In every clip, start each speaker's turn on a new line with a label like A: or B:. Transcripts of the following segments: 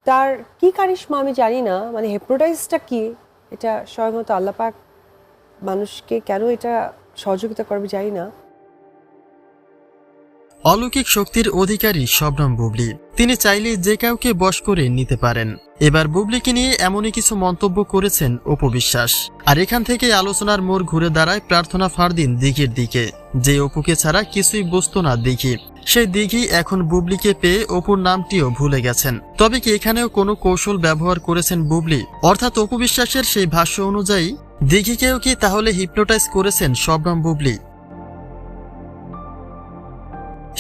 A: তার কি কারিশমা আমি জানি না, মানে হিপনোটাইজটা কি, এটা স্বয়ংত আল্লাহ পাক মানুষকে কেন এটা সহযোগিতা করবে জানি না।
B: অলৌকিক শক্তির অধিকারী শবনম বুবলি, তিনি চাইলে যে কাউকে বশ করে নিতে পারেন। এবার বুবলিকে নিয়ে এমনই কিছু মন্তব্য করেছেন অপু বিশ্বাস। আর এখান থেকে আলোচনার মোড় ঘুরে দাঁড়ায় প্রার্থনা ফারদিন দিঘির দিকে, যে অপুকে ছাড়া কিছুই বুঝতো না দিঘি। সেই দিঘি এখন বুবলিকে পেয়ে অপুর নামটিও ভুলে গেছেন। তবে কি এখানেও কোনো কৌশল ব্যবহার করেছেন বুবলি? অর্থাৎ অপু বিশ্বাসের সেই ভাষ্য অনুযায়ী দিঘিকেও কি তাহলে হিপনোটাইজ করেছেন শবনম বুবলি?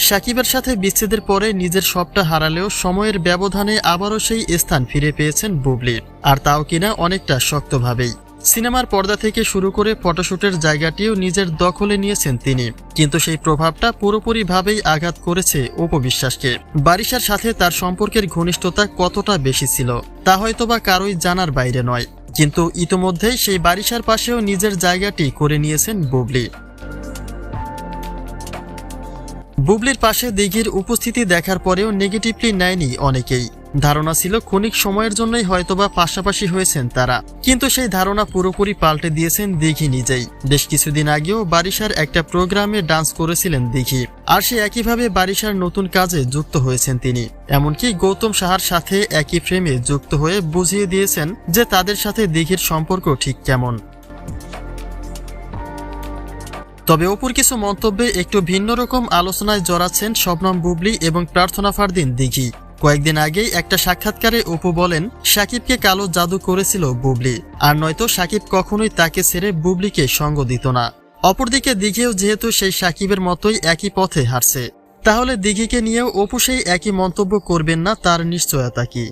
B: সাকিবের সাথে বিচ্ছেদের পরে নিজের সবটা হারালেও সময়ের ব্যবধানে আবারও সেই স্থান ফিরে পেয়েছেন বুবলি, আর তাও কিনা অনেকটা শক্তভাবেই। সিনেমার পর্দা থেকে শুরু করে ফটোশুটের জায়গাটিও নিজের দখলে নিয়েছেন তিনি, কিন্তু সেই প্রভাবটা পুরোপুরিভাবেই আঘাত করেছে অপু বিশ্বাসকে। বারিশার সাথে তার সম্পর্কের ঘনিষ্ঠতা কতটা বেশি ছিল তা হয়তোবা কারোই জানার বাইরে নয়, কিন্তু ইতোমধ্যেই সেই বারিশার পাশেও নিজের জায়গাটি করে নিয়েছেন বুবলি। বুবলির পাশে দিঘির উপস্থিতি দেখার পরেও নেগেটিভলি নেয়নি অনেকেই। ধারণা ছিল ক্ষণিক সময়ের জন্যই হয়তোবা পাশাপাশি হয়েছেন তারা, কিন্তু সেই ধারণা পুরোপুরি পাল্টে দিয়েছেন দিঘি নিজেই। বেশ কিছুদিন আগেও বারিশার একটা প্রোগ্রামে ডান্স করেছিলেন দিঘি, আর সে একইভাবে বারিশার নতুন কাজে যুক্ত হয়েছেন তিনি। এমনকি গৌতম সাহার সাথে একই ফ্রেমে যুক্ত হয়ে বুঝিয়ে দিয়েছেন যে তাদের সাথে দিঘির সম্পর্ক ঠিক কেমন। তবে অপুর কিছু মন্তব্যে একটু ভিন্ন রকম আলোচনায় জড়াচ্ছেন শবনম বুবলি এবং প্রার্থনা ফারদিন দিঘি। কয়েকদিন আগেই একটা সাক্ষাৎকারে অপু বলেন সাকিবকে কালো জাদু করেছিল বুবলি, আর নয়তো সাকিব কখনোই তাকে ছেড়ে বুবলিকে সঙ্গ দিত না। অপরদিকে দিঘিও যেহেতু সেই সাকিবের মতোই একই পথে হাঁটছে, তাহলে দিঘিকে নিয়েও অপু সেই একই মন্তব্য করবেন না তার নিশ্চয়তা কি?